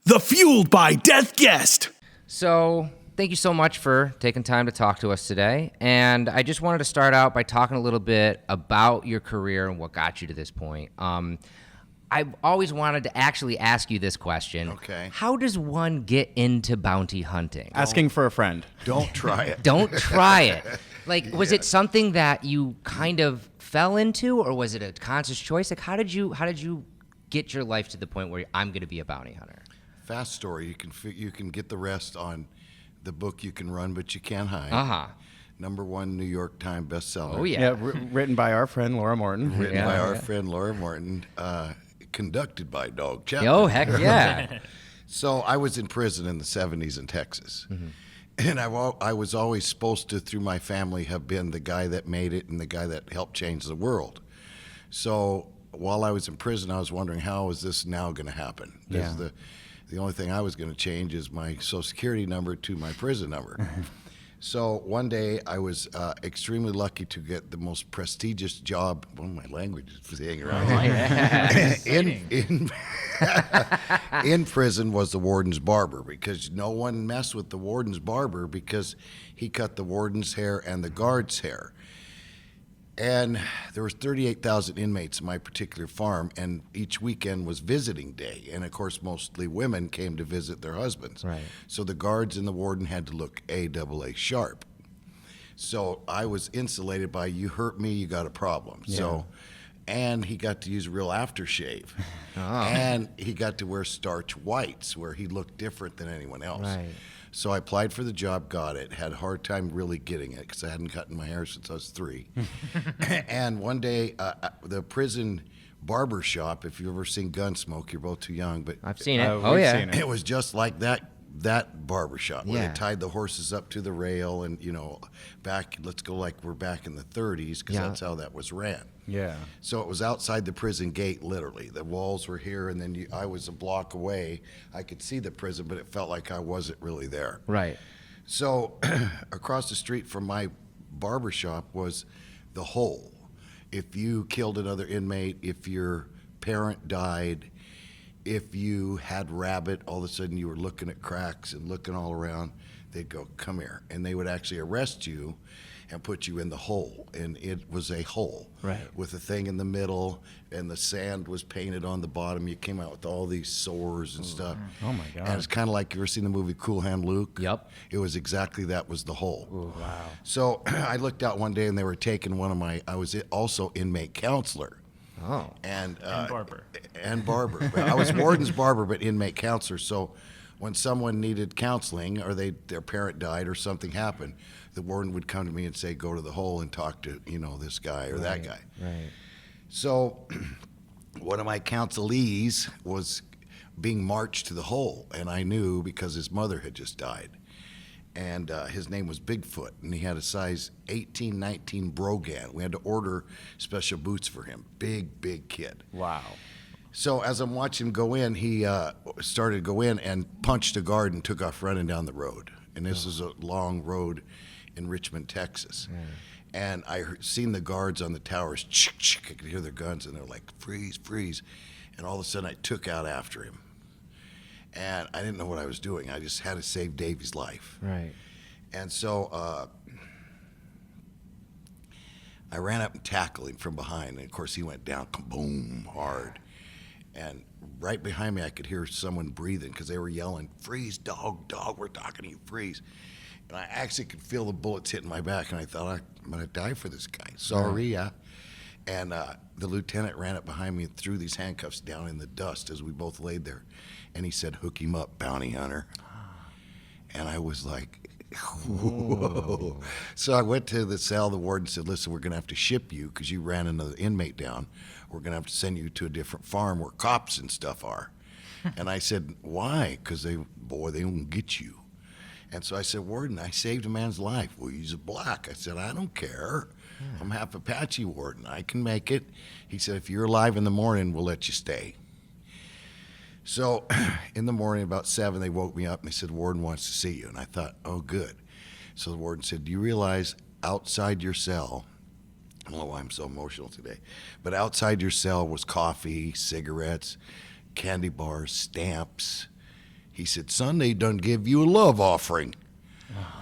The Fueled by Death guest. So, thank you so much for taking time to talk to us today. And I just wanted to start out by talking a little bit about your career and what got you to this point. I've always wanted to actually ask you this question. Okay. How does one get into bounty hunting? Asking for a friend. Don't try it. Don't try it. Like, was it something that you kind of fell into, or was it a conscious choice? Like, how did you get your life to the point where I'm going to be a bounty hunter? Fast story. You can get the rest on the book You Can Run But You Can't Hide. Uh-huh. #1 New York Times bestseller. Oh, yeah. Written by our friend Laura Morton. Written by our friend Laura Morton. Conducted by Duane Chapman. Oh, heck yeah. So I was in prison in the 70s in Texas. Mm-hmm. And I was always supposed to, through my family, have been the guy that made it and the guy that helped change the world. So while I was in prison, I was wondering, how is this now going to happen? Because the only thing I was going to change is my Social Security number to my prison number. So one day I was extremely lucky to get the most prestigious job. Well, my language is saying around in prison was the warden's barber, because no one messed with the warden's barber because he cut the warden's hair and the guard's hair. And there was 38,000 inmates in my particular farm, and each weekend was visiting day. And, of course, mostly women came to visit their husbands. Right. So the guards and the warden had to look AA sharp. So I was insulated by, you hurt me, you got a problem. Yeah. So, and he got to use real aftershave. And he got to wear starch whites, where he looked different than anyone else. Right. So I applied for the job, got it, had a hard time really getting it because I hadn't cut my hair since I was 3. And one day, the prison barber shop, if you've ever seen Gunsmoke, you're both too young, but I've seen it. We've seen it was just like that barber shop where Yeah. they tied the horses up to the rail and, let's go like we're back in the 30s, because that's how that was ran. Yeah. So it was outside the prison gate, literally. The walls were here, and then I was a block away. I could see the prison, but it felt like I wasn't really there. Right. So across the street from my barber shop was the hole. If you killed another inmate, if your parent died, if you had rabbit, all of a sudden you were looking at cracks and looking all around, they'd go, come here. And they would actually arrest you and put you in the hole. And it was a hole with a thing in the middle, and the sand was painted on the bottom. You came out with all these sores and stuff. Oh, my God. And it's kind of like, you ever seen the movie Cool Hand Luke? Yep. It was exactly that was the hole. Ooh, wow. So I looked out one day, and they were taking I was also inmate counselor. Oh. And barber. And barber. I was warden's barber, but inmate counselor. So when someone needed counseling, or their parent died or something happened, the warden would come to me and say, go to the hole and talk to, this guy or that guy. Right. So one of my counselees was being marched to the hole, and I knew because his mother had just died. And his name was Bigfoot, and he had a size 18, 19 Brogan. We had to order special boots for him. Big kid. Wow. So as I'm watching him go in, he started to go in and punched a guard and took off running down the road. And this is a long road in Richmond, Texas. And I seen the guards on the towers, I could hear their guns, and they're like, freeze. And all of a sudden I took out after him. And I didn't know what I was doing. I just had to save Davy's life. Right. And so I ran up and tackled him from behind. And, of course, he went down, boom, hard. And right behind me, I could hear someone breathing because they were yelling, freeze, dog, we're talking to you, freeze. And I actually could feel the bullets hitting my back, and I thought, I'm going to die for this guy. Sorry, yeah. And the lieutenant ran up behind me and threw these handcuffs down in the dust as we both laid there. And he said, hook him up, bounty hunter. And I was like, whoa. So I went to the cell. The warden said, listen, we're going to have to ship you because you ran another inmate down. We're going to have to send you to a different farm where cops and stuff are. And I said, why? Because they won't get you. And so I said, warden, I saved a man's life. Well, he's a black. I said, I don't care. I'm half Apache, warden. I can make it. He said, if you're alive in the morning, we'll let you stay. So in the morning, about 7, they woke me up and they said, warden wants to see you. And I thought, oh, good. So the warden said, do you realize outside your cell, I don't know why I'm so emotional today, but outside your cell was coffee, cigarettes, candy bars, stamps, He said, son, they done give you a love offering.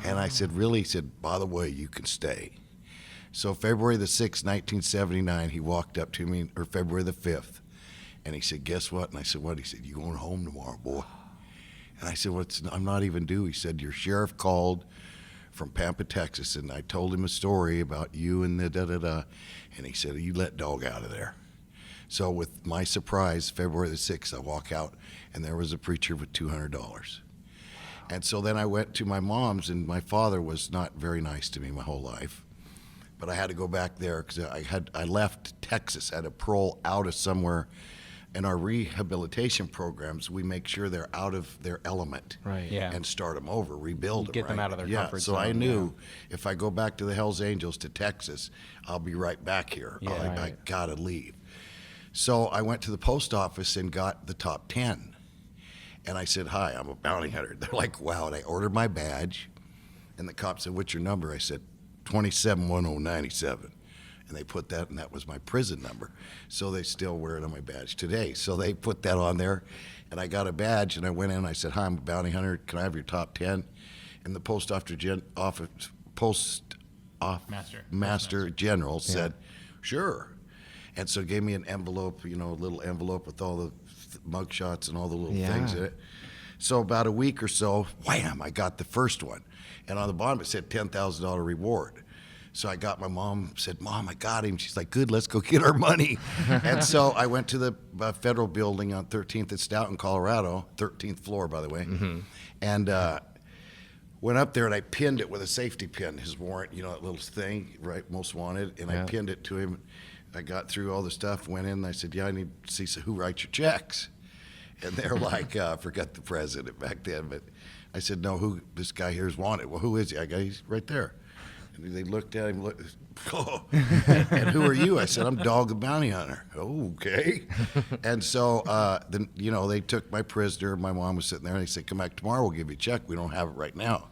And I said, really? He said, by the way, you can stay. So February the 6th, 1979, he walked up to me, or February the 5th, and he said, guess what? And I said, what? He said, you going home tomorrow, boy? And I said, I'm not even due. He said, your sheriff called from Pampa, Texas, and I told him a story about you and the da-da-da, and he said, you let dog out of there. So with my surprise, February the 6th, I walk out, and there was a preacher with $200. And so then I went to my mom's, and my father was not very nice to me my whole life. But I had to go back there because I left Texas, I had a parole out of somewhere. In our rehabilitation programs, we make sure they're out of their element, Right. Yeah. and start them over, rebuild them. Get them out of their comfort so zone. I knew if I go back to the Hells Angels to Texas, I'll be right back here. Yeah, I right. gotta leave. So I went to the post office and got the top 10. And I said, hi, I'm a bounty hunter. They're like, wow. And I ordered my badge. And the cop said, what's your number? I said, 271097. And they put that, and that was my prison number. So they still wear it on my badge today. So they put that on there, and I got a badge, and I went in, and I said, hi, I'm a bounty hunter. Can I have your top 10? And the Postmaster General said, sure. And so gave me an envelope, a little envelope with all the mug shots and all the little things in it. So about a week or so, wham, I got the first one. And on the bottom it said $10,000 reward. So I got my mom, said, Mom, I got him. She's like, good, let's go get our money. And so I went to the federal building on 13th at Stoughton, Colorado, 13th floor, by the way, and went up there, and I pinned it with a safety pin, his warrant, that little thing, right, most wanted, and I pinned it to him. I got through all the stuff, went in, and I said, I need to see who writes your checks. And they're like, I forgot the president back then, but I said, no, this guy here is wanted. Well, who is he? He's right there. And they looked at him, and who are you? I said, I'm Dog the Bounty Hunter. Oh, okay. And so then, they took my prisoner. My mom was sitting there, and they said, come back tomorrow, we'll give you a check. We don't have it right now.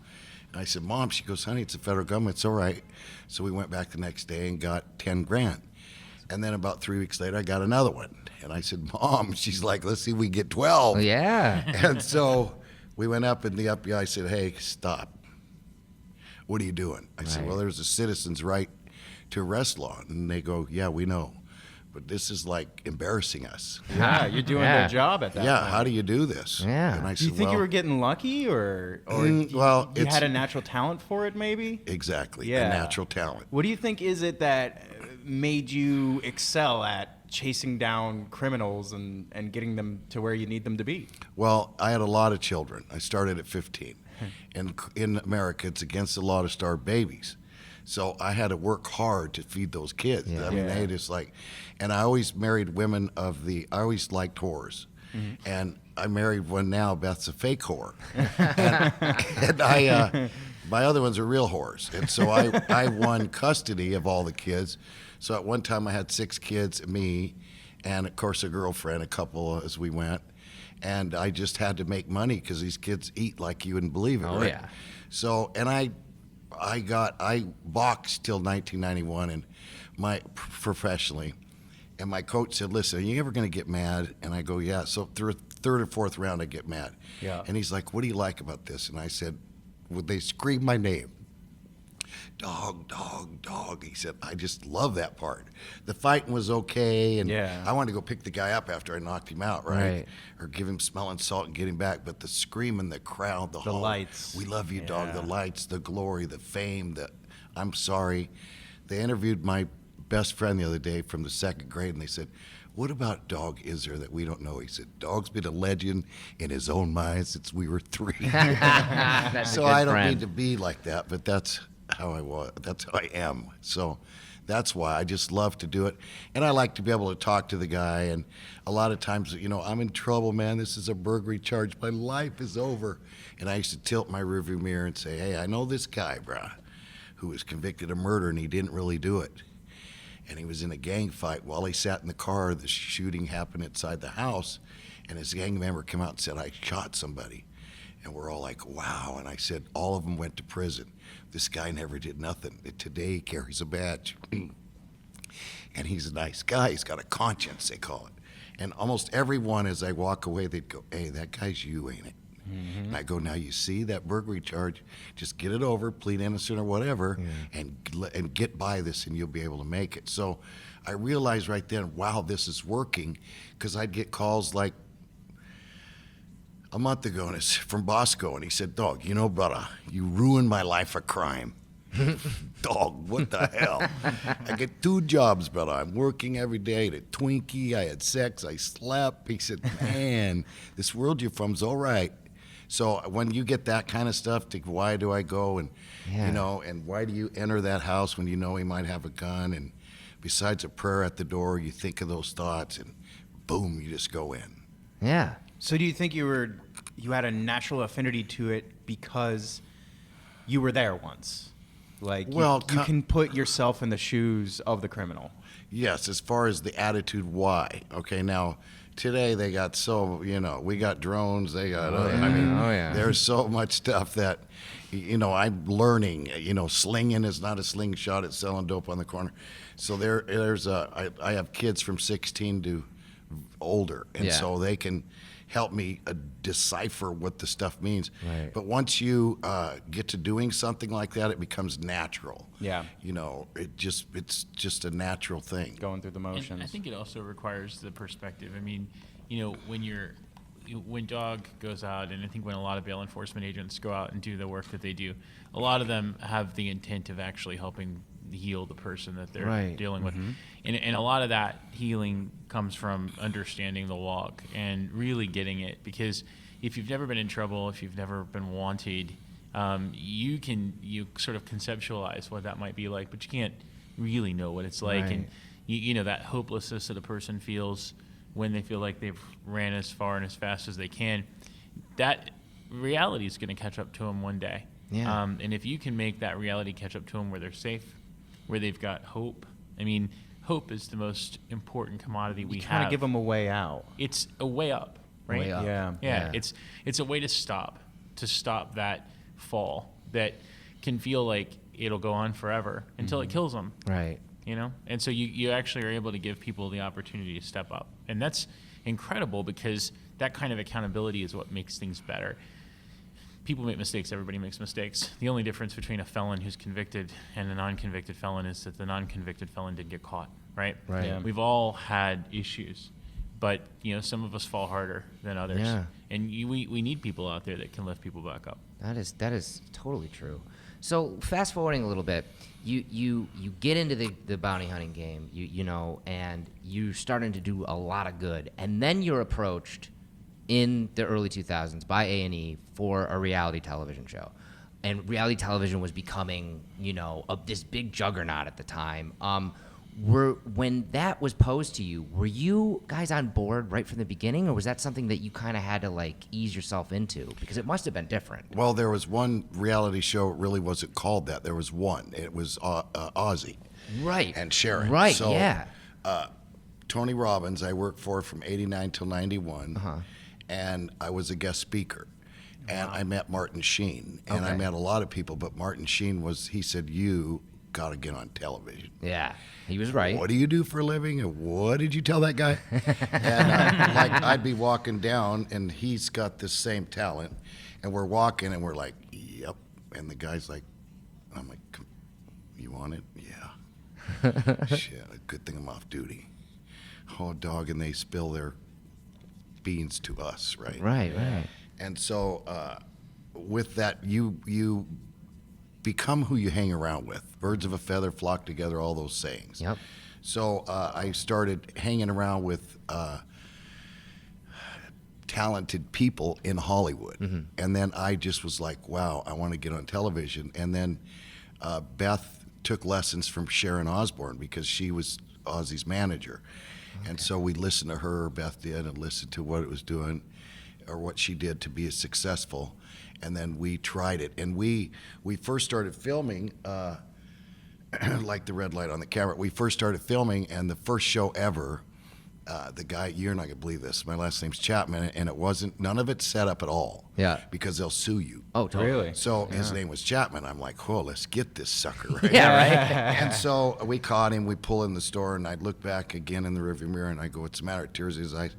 And I said, Mom, she goes, honey, it's the federal government, it's all right. So we went back the next day and got 10 grand. And then about 3 weeks later, I got another one. And I said, Mom, she's like, let's see if we get 12. Yeah. And so we went up, and the FBI said, hey, stop. What are you doing? I said, well, there's a citizen's right to arrest law. And they go, yeah, we know. But this is like embarrassing us. Yeah, you're doing their job at that Yeah, point. how do you do this? Yeah. And I Do you said, think well, you were getting lucky, or well, you it's had a natural talent for it, maybe? exactly Yeah. a natural talent. What do you think is it that made you excel at chasing down criminals and getting them to where you need them to be? Well, I had a lot of children. I started at 15. And in America, it's against the law to starve babies. So I had to work hard to feed those kids. Yeah. I mean, they just and I always married women I always liked whores. And I married one now, Beth's a fake whore. and my other ones are real whores. And so I won custody of all the kids. So at one time I had 6 kids, me, and of course a girlfriend, a couple as we went. And I just had to make money because these kids eat like you wouldn't believe it, Oh, right? yeah. So, and I boxed till 1991 and professionally. And my coach said, listen, are you ever going to get mad? And I go, yeah. So through third or fourth round, I get mad. Yeah. And he's like, what do you like about this? And I said, would they scream my name? Dog, dog, dog. He said, I just love that part. The fighting was okay, and Yeah. I wanted to go pick the guy up after I knocked him out, right? Or give him smelling salt and get him back. But the screaming, the crowd, the whole, lights. we love you, dog, the Yeah. lights, the glory, the fame, I'm sorry. They interviewed my best friend the other day from the 2nd grade, and they said, what about Dog is there that we don't know? He said, Dog's been a legend in his own mind since we were 3. That's So a good I don't friend. mean to be like that, but that's how I was. That's how I am. So that's why I just love to do it. And I like to be able to talk to the guy. And a lot of times, I'm in trouble, man. This is a burglary charge. My life is over. And I used to tilt my rearview mirror and say, hey, I know this guy, brah, who was convicted of murder, and he didn't really do it. And he was in a gang fight. While he sat in the car, the shooting happened inside the house, and his gang member came out and said, I shot somebody. And we're all like, wow. And I said, all of them went to prison. This guy never did nothing. Today he carries a badge. And he's a nice guy. He's got a conscience, they call it. And almost everyone, as I walk away, they'd go, hey, that guy's you, ain't it? And I go, now you see that burglary charge, just get it over, plead innocent or whatever, and get by this, and you'll be able to make it. So I realized right then, wow, this is working, because I'd get calls like a month ago, and it's from Bosco, and he said, dog, you know, brother, you ruined my life of crime. Dog, what the hell? I get 2 jobs, brother. I'm working every day. The Twinkie, I had sex, I slept. He said, man, this world you're from's all right. So when you get that kind of stuff, why do I go, and you know, and why do you enter that house when you know he might have a gun? And besides a prayer at the door, you think of those thoughts, and boom, you just go in. Yeah. So do you think you had a natural affinity to it because you were there once? Like, you can put yourself in the shoes of the criminal. Yes, as far as the attitude, why? Okay, now, today they got we got drones, they got, there's so much stuff that, you know, I'm learning, you know, slinging is not a slingshot, it's selling dope on the corner. So I have kids from 16 to older, and so they can help me decipher what the stuff means. Right. But once you get to doing something like that, it becomes natural. Yeah. You know, it's just a natural thing. Going through the motions. And I think it also requires the perspective. I mean, you know, when Dog goes out, and I think when a lot of bail enforcement agents go out and do the work that they do, a lot of them have the intent of actually helping heal the person that they're dealing with. And a lot of that healing comes from understanding the log and really getting it, because if you've never been in trouble, if you've never been wanted, you sort of conceptualize what that might be like, but you can't really know what it's like. And you know, that hopelessness that a person feels when they feel like they've ran as far and as fast as they can, that reality is going to catch up to them one day. And if you can make that reality catch up to them where they're safe, where they've got hope. I mean, hope is the most important commodity we have. Trying to give them a way out. It's a way up, right? Way up. Yeah. It's a way to stop that fall that can feel like it'll go on forever until it kills them. Right. You know? And so you actually are able to give people the opportunity to step up. And that's incredible, because that kind of accountability is what makes things better. People make mistakes. Everybody makes mistakes. The only difference between a felon who's convicted and a non-convicted felon is that the non-convicted felon did get caught, right? Right. Yeah. We've all had issues, but, you know, some of us fall harder than others. Yeah. And we need people out there that can lift people back up. That is totally true. So fast forwarding a little bit, you get into the bounty hunting game, you know, and you're starting to do a lot of good, and then you're approached in the early 2000s by A&E for a reality television show. And reality television was becoming, you know, this big juggernaut at the time. When that was posed to you, were you guys on board right from the beginning, or was that something that you kind of had to, like, ease yourself into? Because it must have been different. Well, there was one reality show, it really wasn't called that. There was one. It was Ozzy. Right. And Sharon. Right, so, yeah. Tony Robbins, I worked for from 89 till 91. And I was a guest speaker. And I met Martin Sheen. And I met a lot of people, but Martin Sheen he said, you got to get on television. Yeah, he was right. What do you do for a living? And what did you tell that guy? And like, I'd be walking down, and he's got this same talent. And we're walking, and we're like, yep. And the guy's like, I'm like, you want it? Yeah. Shit, good thing I'm off duty. Oh, dog, and they spill their beans to us, right? Right. And so with that, you become who you hang around with. Birds of a feather flock together, all those sayings. Yep. So I started hanging around with talented people in Hollywood. And then I just was like, wow, I want to get on television. And then Beth took lessons from Sharon Osbourne, because she was Ozzy's manager. And so we listened to her, Beth did, and listened to what it was doing, or what she did to be successful. And then we tried it. And we first started filming, like the red light on the camera. We first started filming, and the first show ever, the guy, you're not going to believe this, my last name's Chapman, and it wasn't, none of it set up at all. Yeah. Because they'll sue you. Oh, totally. Really? So his name was Chapman. I'm like, oh, let's get this sucker, right? Yeah, right. And so we caught him. We pull in the store, and I'd look back again in the rearview mirror, and I go, what's the matter? Tears in his eyes.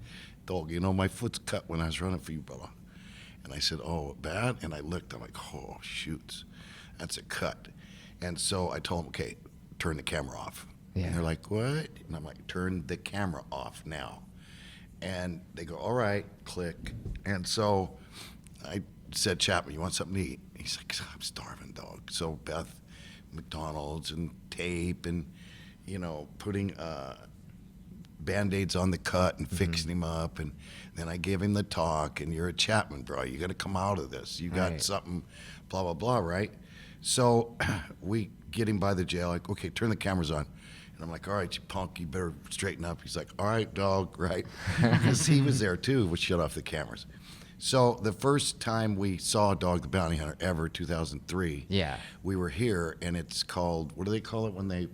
Dog, you know, my foot's cut when I was running for you, brother. And I said, oh, bad? And I looked, I'm like, oh, shoots, that's a cut. And so I told them, okay, turn the camera off. Yeah. And they're like, what? And I'm like, turn the camera off now. And they go, all right, click. And so I said, Chapman, you want something to eat? He's like, I'm starving, dog. So Beth, McDonald's and tape and, putting Band-Aids on the cut and fixing him up. And then I gave him the talk, and you're a Chapman, bro. You got to come out of this. You got something, blah, blah, blah, right? So we get him by the jail, like, okay, turn the cameras on. And I'm like, all right, you punk, you better straighten up. He's like, all right, dog, right? Because he was there too, would shut off the cameras. So the first time we saw Dog the Bounty Hunter ever, 2003, we were here, and it's called, what do they call it when they...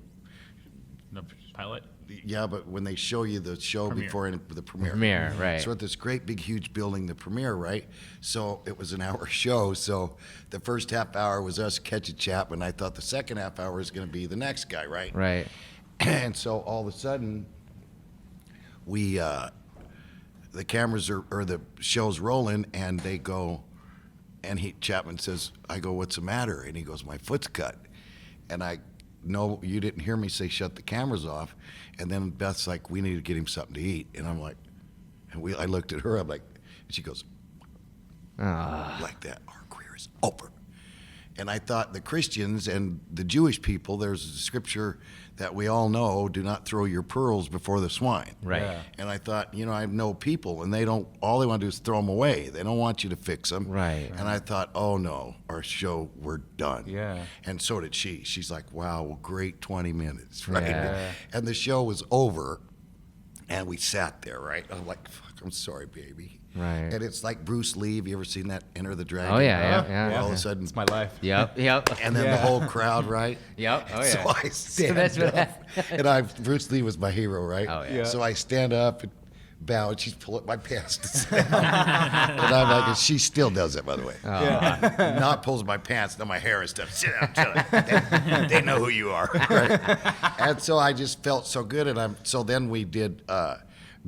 The pilot? Yeah, but when they show you the show before the premiere. Premiere, right. So at this great big huge building, the premiere, right? So it was an hour show. So the first half hour was us catching Chapman. I thought the second half hour was going to be the next guy, right? Right. And so all of a sudden, we the cameras or the show's rolling, and they go, and Chapman says, I go, what's the matter? And he goes, my foot's cut. And I, no, you didn't hear me say shut the cameras off. And then Beth's like, we need to get him something to eat. And I'm like, I looked at her, I'm like, and she goes, like that, our career is over. And I thought the Christians and the Jewish people, there's a scripture that we all know, do not throw your pearls before the swine. Right. Yeah. And I thought, I know people, and all they want to do is throw them away. They don't want you to fix them. Right. And I thought, oh no, our show, we're done. Yeah. And so did she. She's like, wow, well, great 20 minutes, right? Yeah. And the show was over, and we sat there, right? I'm like, fuck, I'm sorry, baby. Right. And it's like Bruce Lee. Have you ever seen that Enter the Dragon? Oh, yeah. Where all of a sudden, It's my life. Yep. and then the whole crowd, right? Yep. Oh, So yeah. I stand up, and Bruce Lee was my hero, right? Oh, yeah. So I stand up and bow, and she's pulling my pants to sit down. And I'm like, and she still does it, by the way. Not pulls my pants, not my hair and stuff. Sit down, shut up. They know who you are, right? And so I just felt so good, and so then we did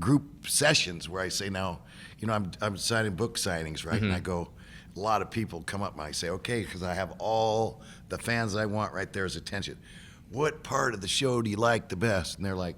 group sessions where I say now, I'm signing book signings, right? And I go, a lot of people come up and I say, okay, because I have all the fans I want right there as attention. What part of the show do you like the best? And they're like,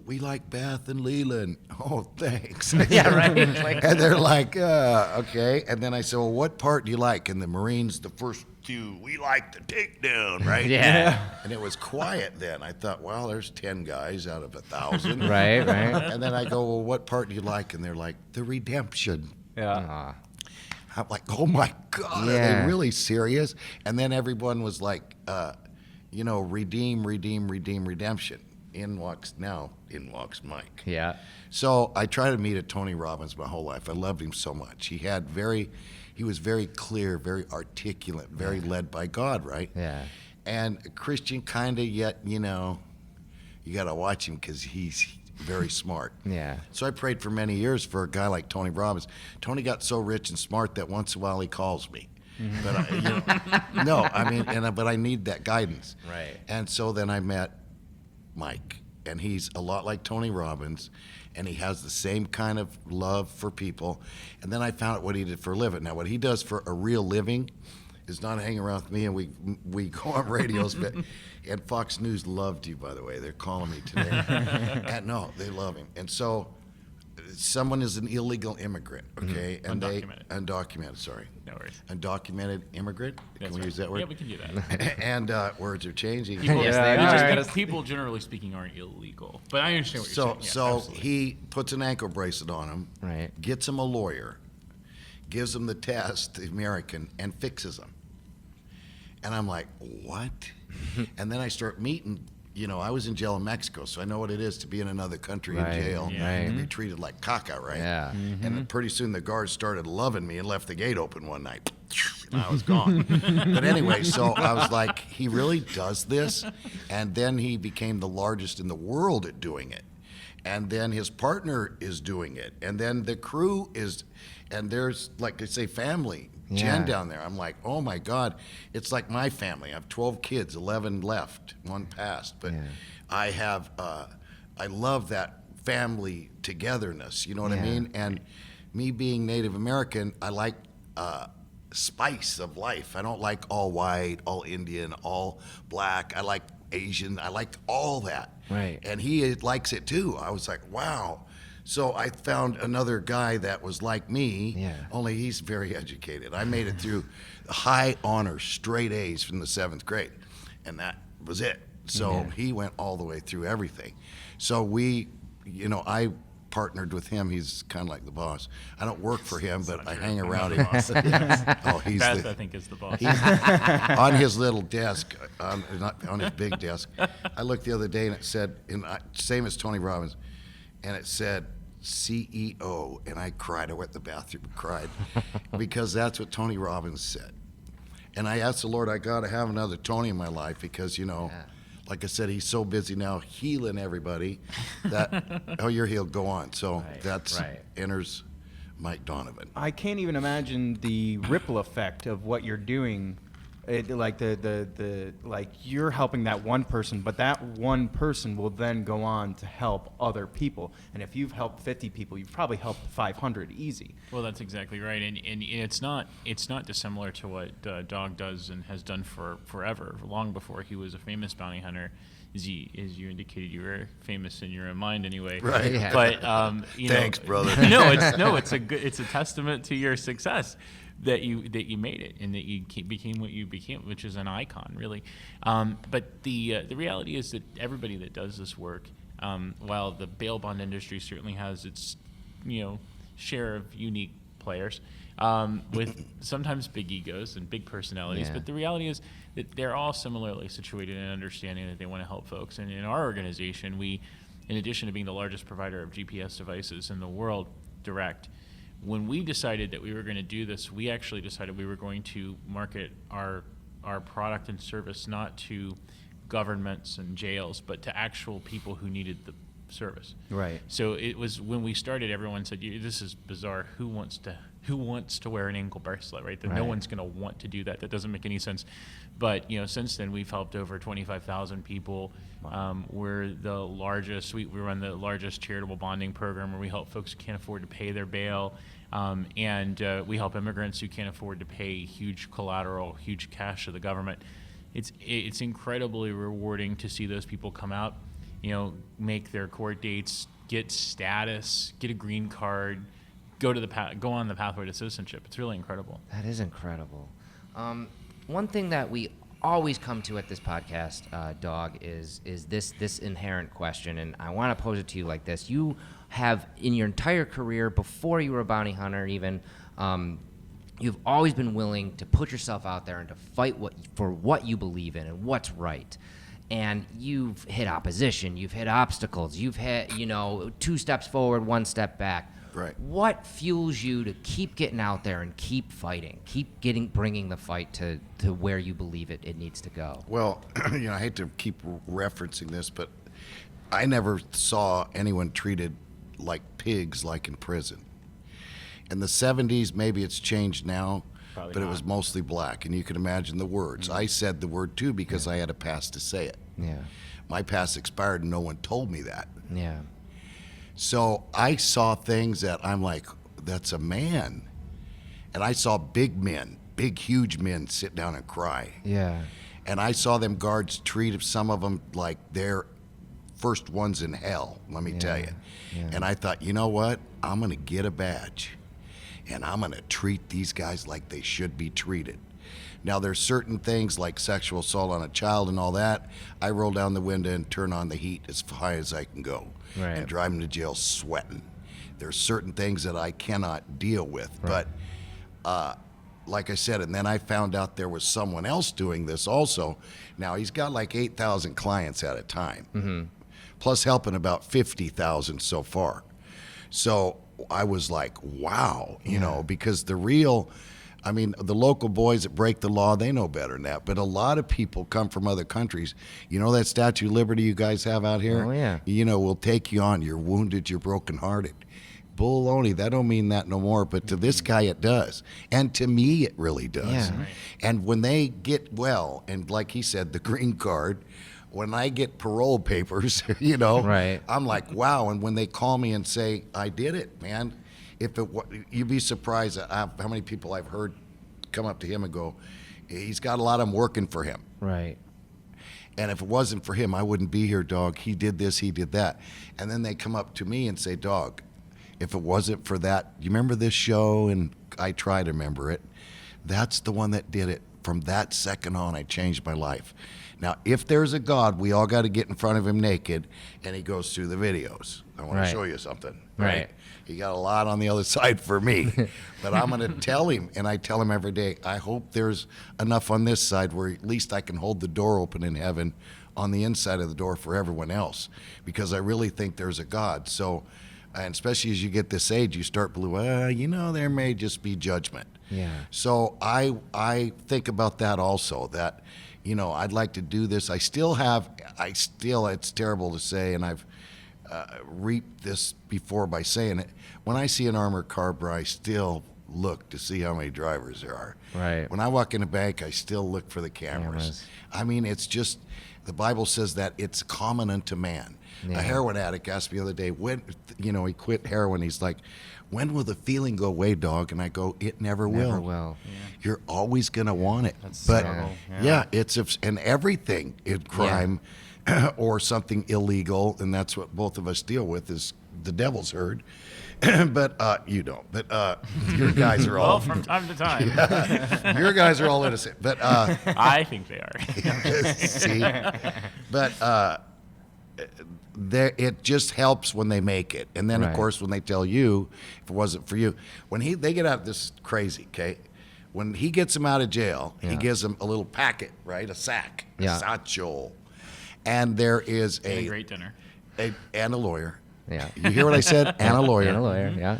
we like Beth and Leland. Oh, thanks. Yeah, right. And they're like, okay. And then I said, well, what part do you like? And the Marines, the first two, we like the takedown, right? Yeah. And it was quiet then. I thought, well, there's 10 guys out of 1,000. Right. And then I go, well, what part do you like? And they're like, the redemption. Yeah. I'm like, oh my God, are they really serious? And then everyone was like, redeem, redemption. In walks Mike. Yeah. So I tried to meet Tony Robbins my whole life. I loved him so much. He was very clear, very articulate, very led by God, right? Yeah. And a Christian kind of, yet, you got to watch him because he's very smart. Yeah. So I prayed for many years for a guy like Tony Robbins. Tony got so rich and smart that once in a while he calls me. But but I need that guidance. Right. And so then I met Mike, and he's a lot like Tony Robbins, and he has the same kind of love for people. And then I found out what he did for a living. Now, what he does for a real living is not hanging around with me, and we go on radios. And Fox News loved you, by the way. They're calling me today. And no, they love him. And so someone is an illegal immigrant, okay? And undocumented, sorry. No worries. Undocumented immigrant? That's Can we right. use that word? Yeah, we can do that. And words are changing. People, Yes, they are. people generally speaking aren't illegal, but I understand what you're saying. Yes, So absolutely. he puts an ankle bracelet on him, Right. gets him a lawyer, gives him the test, the American, and fixes him. And I'm like, what? And then I start meeting, I was in jail in Mexico, so I know what it is to be in another country Right, in jail yeah. and be treated like caca, right? Yeah. And then pretty soon the guards started loving me and left the gate open one night. And I was gone. But anyway, so I was like, he really does this? And then he became the largest in the world at doing it. And then his partner is doing it. And then the crew is, and there's, like I say, family. Jen Yeah. down there. I'm like, oh my God, it's like my family. I have 12 kids, 11 left, one passed. But I have, I love that family togetherness. You know what I mean? And me being Native American, I like spice of life. I don't like all white, all Indian, all black. I like Asian. I like all that. Right. And he likes it too. I was like, wow. So I found another guy that was like me, only he's very educated. I made it through high honors, straight A's from the 7th grade, and that was it. So he went all the way through everything. So I partnered with him. He's kind of like the boss. I don't work for him, but I hang around him. Oh, he's Beth, I think, is the boss. On his little desk, not on his big desk. I looked the other day and it said, same as Tony Robbins, and it said CEO, and I cried. I went to the bathroom and cried because that's what Tony Robbins said. And I asked the Lord, I got to have another Tony in my life because, like I said, he's so busy now healing everybody that, you're healed, go on. So enters Mike Donovan. I can't even imagine the ripple effect of what you're doing. Like like you're helping that one person, but that one person will then go on to help other people. And if you've helped 50 people, you've probably helped 500 easy. Well, that's exactly right, and it's not dissimilar to what Dog does and has done for forever, long before he was a famous bounty hunter. As you indicated, you were famous in your own mind anyway. Right. Yeah. But thanks, brother. It's a testament to your success that you made it and that you became what you became, which is an icon, really. But the reality is that everybody that does this work, while the bail bond industry certainly has its share of unique players with sometimes big egos and big personalities, but the reality is that they're all similarly situated in understanding that they want to help folks. And in our organization, we, in addition to being the largest provider of GPS devices in the world, direct, when we decided that we were going to do this, we actually decided we were going to market our product and service not to governments and jails, but to actual people who needed the service. Right. So it was when we started, everyone said, "This is bizarre. Who wants to wear an ankle bracelet?" Right? That no one's going to want to do that. That doesn't make any sense. But since then we've helped over 25,000 people. Wow. We're the largest. We run the largest charitable bonding program where we help folks who can't afford to pay their bail. And we help immigrants who can't afford to pay huge collateral, huge cash to the government. It's incredibly rewarding to see those people come out, make their court dates, get status, get a green card, go on the pathway to citizenship. It's really incredible. That is incredible. One thing that we always come to at this podcast, Dog, is this inherent question, and I want to pose it to you like this. You have, in your entire career, before you were a bounty hunter even, you've always been willing to put yourself out there and to fight for what you believe in and what's right. And you've hit opposition, you've hit obstacles, you've hit, 2 steps forward, 1 step back. Right. What fuels you to keep getting out there and keep fighting, bringing the fight to where you believe it needs to go? Well, I hate to keep referencing this, but I never saw anyone treated like pigs like in prison. In the 70s, maybe it's changed now, but it was mostly black, and you can imagine the words. I said the word too because I had a pass to say it. Yeah. My pass expired and no one told me that. Yeah. So I saw things that I'm like, that's a man. And I saw big men, big, huge men sit down and cry. Yeah. And I saw them guards treat some of them like they're first ones in hell, let me tell you. Yeah. And I thought, you know what? I'm going to get a badge. And I'm going to treat these guys like they should be treated. Now, there's certain things like sexual assault on a child and all that. I roll down the window and turn on the heat as high as I can go. Right. And drive them to jail sweating. There's certain things that I cannot deal with. Right. But like I said, and then I found out there was someone else doing this also. Now, he's got like 8,000 clients at a time, plus helping about 50,000 so far. So I was like, wow, because the local boys that break the law, they know better than that. But a lot of people come from other countries. You know that Statue of Liberty you guys have out here? Oh, yeah. We'll take you on. You're wounded, you're brokenhearted. Baloney, that don't mean that no more. But to this guy, it does. And to me, it really does. Yeah. Right. And when they get well, and like he said, the green card, when I get parole papers, Right. I'm like, wow. And when they call me and say, I did it, man, you'd be surprised at how many people I've heard come up to him and go, he's got a lot of them working for him. Right. And if it wasn't for him, I wouldn't be here, dog. He did this, he did that. And then they come up to me and say, dog, if it wasn't for that, you remember this show? And I try to remember it. That's the one that did it. From that second on, I changed my life. Now, if there's a God, we all got to get in front of him naked, and he goes through the videos. I want Right. to show you something. Right. He got a lot on the other side for me. But I'm going to tell him, and I tell him every day, I hope there's enough on this side where at least I can hold the door open in heaven on the inside of the door for everyone else, because I really think there's a God. So, and especially as you get this age, you start believing, there may just be judgment. Yeah. So I think about that also, that, I'd like to do this. It's terrible to say, and I've reaped this before by saying it. When I see an armored car, bro, I still look to see how many drivers there are. Right. When I walk in a bank, I still look for the cameras. I mean, it's just, the Bible says that it's common unto man. Yeah. A heroin addict asked me the other day, when, he quit heroin. He's like, when will the feeling go away, dog? And I go, it never will. Never will. You're always going to want it. That's but struggle. yeah, and everything in crime or something illegal, and that's what both of us deal with, is the devil's herd. But you don't. But your guys are all. Well, from time to time. Your guys are all innocent. But I think they are. see, but it just helps when they make it, and then Right. of course when they tell you, if it wasn't for you, when they get out, this is crazy, okay? When he gets them out of jail, he Yeah. gives them a little packet, right? A sack, Yeah. a satchel, and there is And a great dinner. and a lawyer. Yeah. You hear what I said? And a lawyer. And a lawyer, yeah.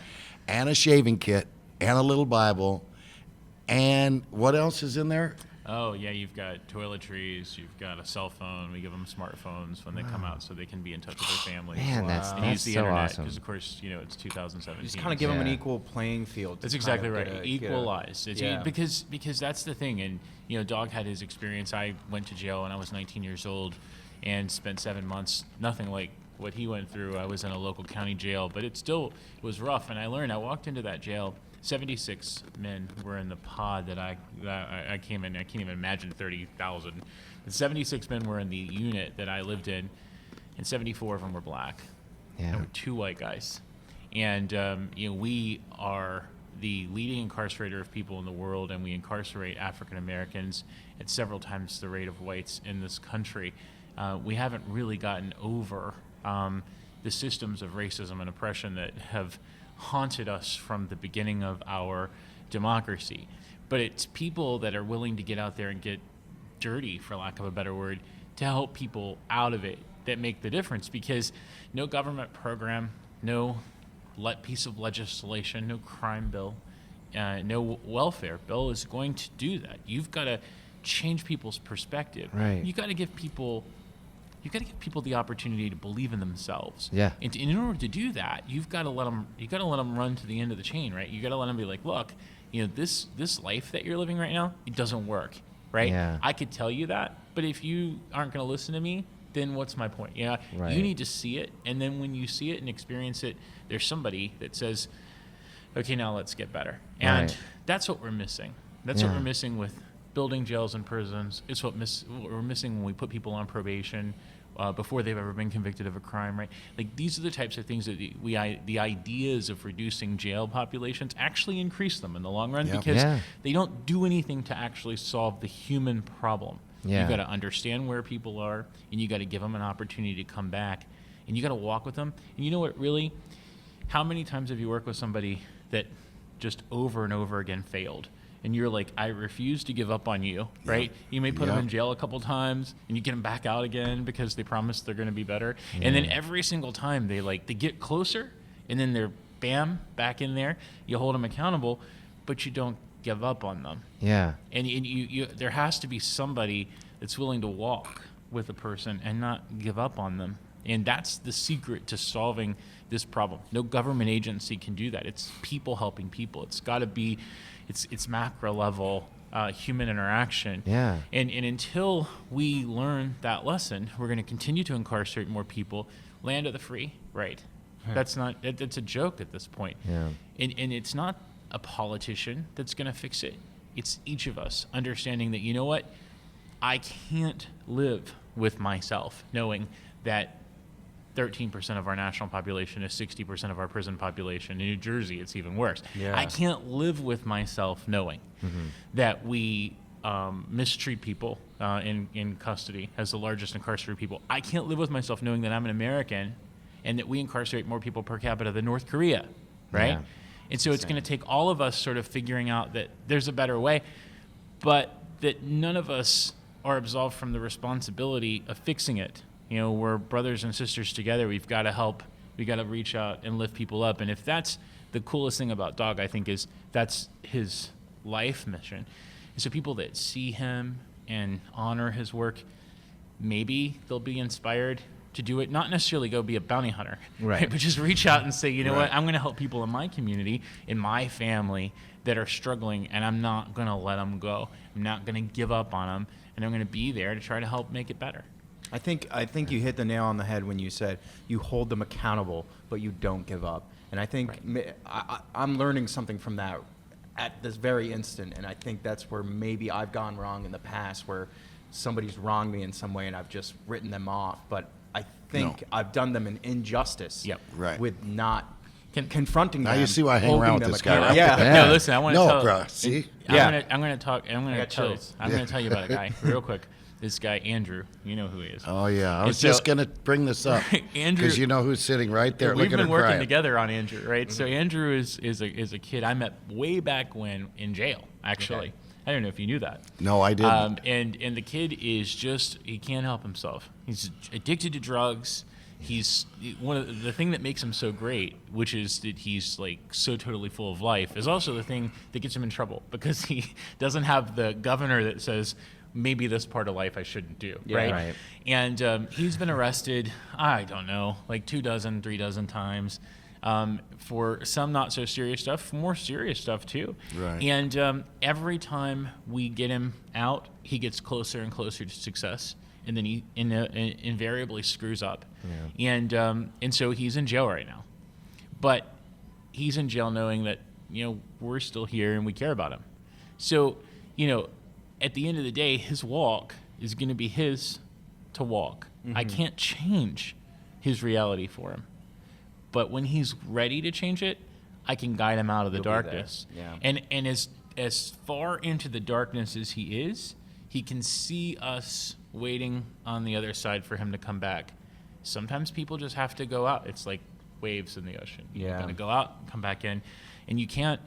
And a shaving kit, and a little Bible, and what else is in there? Oh, yeah, you've got toiletries, you've got a cell phone. We give them smartphones when they come out so they can be in touch with their families. Man, that's And use the so internet awesome. because, of course, it's 2017. Just kind of give them an Yeah. equal playing field. to That's kind exactly of right. get a- Equalize. It's- yeah. Because that's the thing. And, Dog had his experience. I went to jail when I was 19 years old and spent 7 months, nothing like what he went through. I was in a local county jail, but it was rough. And I walked into that jail, 76 men were in the pod that I came in. I can't even imagine 30,000. 76 men were in the unit that I lived in, and 74 of them were black. Yeah. There were 2 white guys. And, we are the leading incarcerator of people in the world, and we incarcerate African Americans at several times the rate of whites in this country. We haven't really gotten over the systems of racism and oppression that have haunted us from the beginning of our democracy. But it's people that are willing to get out there and get dirty, for lack of a better word, to help people out of it that make the difference, because no government program, no piece of legislation, no crime bill, no welfare bill is going to do that. You've got to change people's perspective. Right. You got to give people the opportunity to believe in themselves. Yeah. And in order to do that, you've got to let them run to the end of the chain, right? You got to let them be like, look, this life that you're living right now, it doesn't work, right? Yeah. I could tell you that, but if you aren't going to listen to me, then what's my point? Right. You need to see it, and then when you see it and experience it, there's somebody that says, okay, now let's get better. And Right. that's what we're missing. That's Yeah. what we're missing with building jails and prisons. It's what we're missing when we put people on probation before they've ever been convicted of a crime, right? Like, these are the types of things that the ideas of reducing jail populations actually increase them in the long run, Yeah. because Yeah. they don't do anything to actually solve the human problem. Yeah. You've got to understand where people are, and you got to give them an opportunity to come back, and you got to walk with them. And you know what, really? How many times have you worked with somebody that just over and over again failed? And you're like, I refuse to give up on you, right? You may put them in jail a couple times, and you get them back out again because they promise they're going to be better. And then every single time they get closer, and then they're bam, back in there. You hold them accountable, but you don't give up on them. Yeah. And you there has to be somebody that's willing to walk with a person and not give up on them. And that's the secret to solving this problem. No government agency can do that. It's people helping people. It's got to be, it's macro level human interaction. Yeah. And until we learn that lesson, we're going to continue to incarcerate more people. Land of the free, right? That's not. It's a joke at this point. Yeah. And it's not a politician that's going to fix it. It's each of us understanding that, you know what, I can't live with myself knowing that 13% of our national population is 60% of our prison population. In New Jersey, it's even worse. Yeah. I can't live with myself knowing that we mistreat people in custody as the largest incarcerated people. I can't live with myself knowing that I'm an American and that we incarcerate more people per capita than North Korea, right? Yeah. And so it's going to take all of us sort of figuring out that there's a better way, but that none of us are absolved from the responsibility of fixing it. You know, we're brothers and sisters together. We've got to help. We got to reach out and lift people up. And if that's the coolest thing about Dog, I think, is that's his life mission. And so people that see him and honor his work, maybe they'll be inspired to do it, not necessarily go be a bounty hunter, Right. but just reach out and say, you know Right. what, I'm going to help people in my community, in my family that are struggling, and I'm not going to let them go. I'm not going to give up on them, and I'm going to be there to try to help make it better. I think you hit the nail on the head when you said you hold them accountable, but you don't give up. And I think I'm learning something from that at this very instant. And I think that's where maybe I've gone wrong in the past, where somebody's wronged me in some way and I've just written them off. But I think I've done them an injustice Yep. Right. with not confronting Now them. you see why I hang holding around with them this guy, accountable. right? Yeah. Yeah. No, listen, I want to No, tell. bro, see? Yeah. I'm going to talk. I'm going to got tell. chills. I'm going to tell you about a guy real quick. This guy Andrew, you know who he is. Oh, yeah. I And was so- just going to bring this up. Andrew- Because you know who's sitting right there. We've Look at her been working crying. together on Andrew, right? So Andrew is a kid I met way back when in jail, actually. Okay. I don't know if you knew that. No, I didn't. And the kid is just, he can't help himself. He's addicted to drugs. He's one of the thing that makes him so great, which is that he's like so totally full of life, is also the thing that gets him in trouble because he doesn't have the governor that says maybe this part of life I shouldn't do, Yeah. right? Right. And he's been arrested, I don't know, like 3 dozen times. For some not so serious stuff, more serious stuff too. Right. And every time we get him out, he gets closer and closer to success, and then he invariably screws up. Yeah. And so he's in jail right now, but he's in jail knowing that we're still here and we care about him. So at the end of the day, his walk is going to be his to walk. I can't change his reality for him. But when he's ready to change it, I can guide him out of the You'll be there. darkness. Yeah. And as far into the darkness as he is, he can see us waiting on the other side for him to come back. Sometimes people just have to go out. It's like waves in the ocean. Yeah. You're gonna go out, come back in, and you can't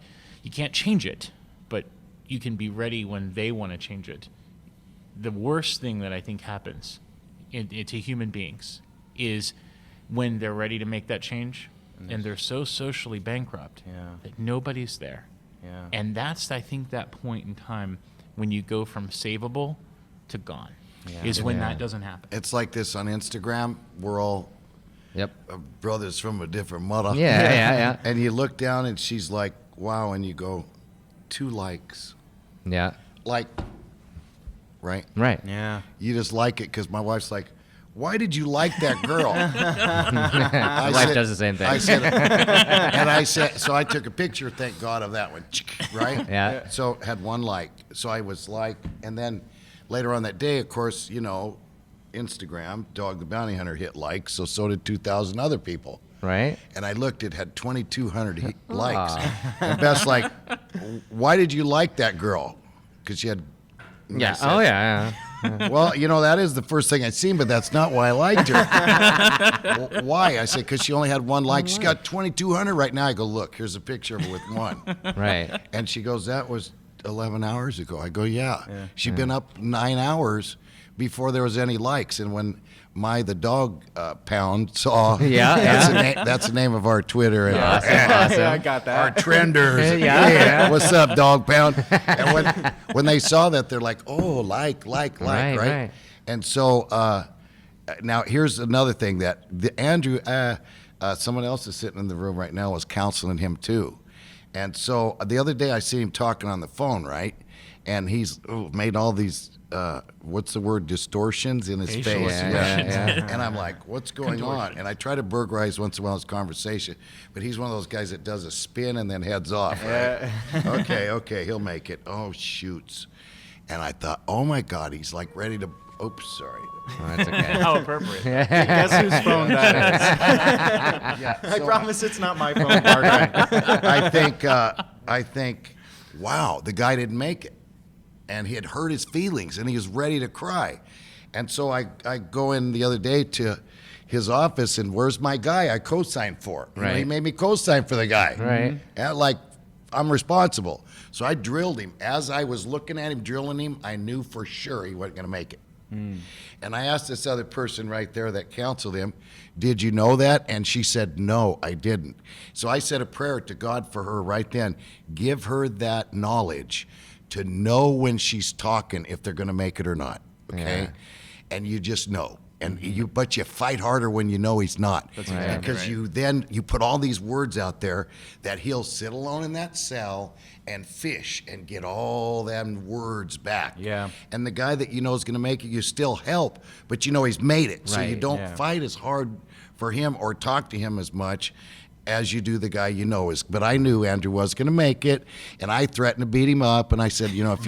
change it, but you can be ready when they want to change it. The worst thing that I think happens to human beings is when they're ready to make that change and they're so socially bankrupt Yeah. that nobody's there. Yeah. And that's, I think, that point in time when you go from savable to gone, Yeah. is when Yeah. that doesn't happen. It's like this on Instagram. We're all Yep. brothers from a different mother. Yeah. And you look down and she's like, wow. And you go, 2 likes. Yeah. Like, right? Right. Yeah. You just like it because my wife's like, why did you like that girl? My wife does the same thing. I said, and I said, so I took a picture, thank God, of that one, right? Yeah. So had 1 like. So I was like, and then later on that day, of course, Instagram, Dog the Bounty Hunter hit like, so did 2,000 other people. Right. And I looked, it had 2,200 likes. And Beth's like, why did you like that girl? Because she had. and I Yeah. said, Oh yeah. Well, that is the first thing I seen, but that's not why I liked her. Why? I said, because she only had 1 like. She's got 2,200 right now. I go, look, here's a picture of her with 1. Right. And she goes, that was 11 hours ago. I go, yeah. She'd been up 9 hours before there was any likes. And when the dog pound saw, Yeah, that's the name of our Twitter. And Awesome. Yeah, I got our that. trenders. Yeah. What's up, Dog Pound? And when they saw that, they're like, oh, like, right? And so now here's another thing that Andrew, someone else is sitting in the room right now, was counseling him too. And so the other day I see him talking on the phone, right? And he's made all these, what's the word, distortions in his Facial face. yeah. And I'm like, what's going on? And I try to burglarize once in a while his conversation, but he's one of those guys that does a spin and then heads off, right? Okay, he'll make it. Oh, shoots. And I thought, oh my God, he's like ready to, oops, sorry. Oh, that's okay. How appropriate. Guess whose phone that is? Yeah, I so promise it's not my phone, Mark. I think, wow, the guy didn't make it. And he had hurt his feelings, and he was ready to cry. And so I go in the other day to his office, and where's my guy I co-signed for? You know, Right. he made me co-sign for the guy. Right. And like, I'm responsible. So I drilled him. As I was looking at him, drilling him, I knew for sure he wasn't going to make it. And I asked this other person right there that counseled him, did you know that? And she said, no, I didn't. So I said a prayer to God for her right then. Give her that knowledge to know when she's talking if they're going to make it or not, okay? Yeah. And you just know. And but you fight harder when you know he's not. That's exactly Because right. you put all these words out there that he'll sit alone in that cell and fish and get all them words back. Yeah. And the guy that you know is going to make it, you still help, but you know he's made it. So you Right, don't yeah. fight as hard for him or talk to him as much as you do the guy you know is. But I knew Andrew was going to make it, and I threatened to beat him up. And I said, you know, if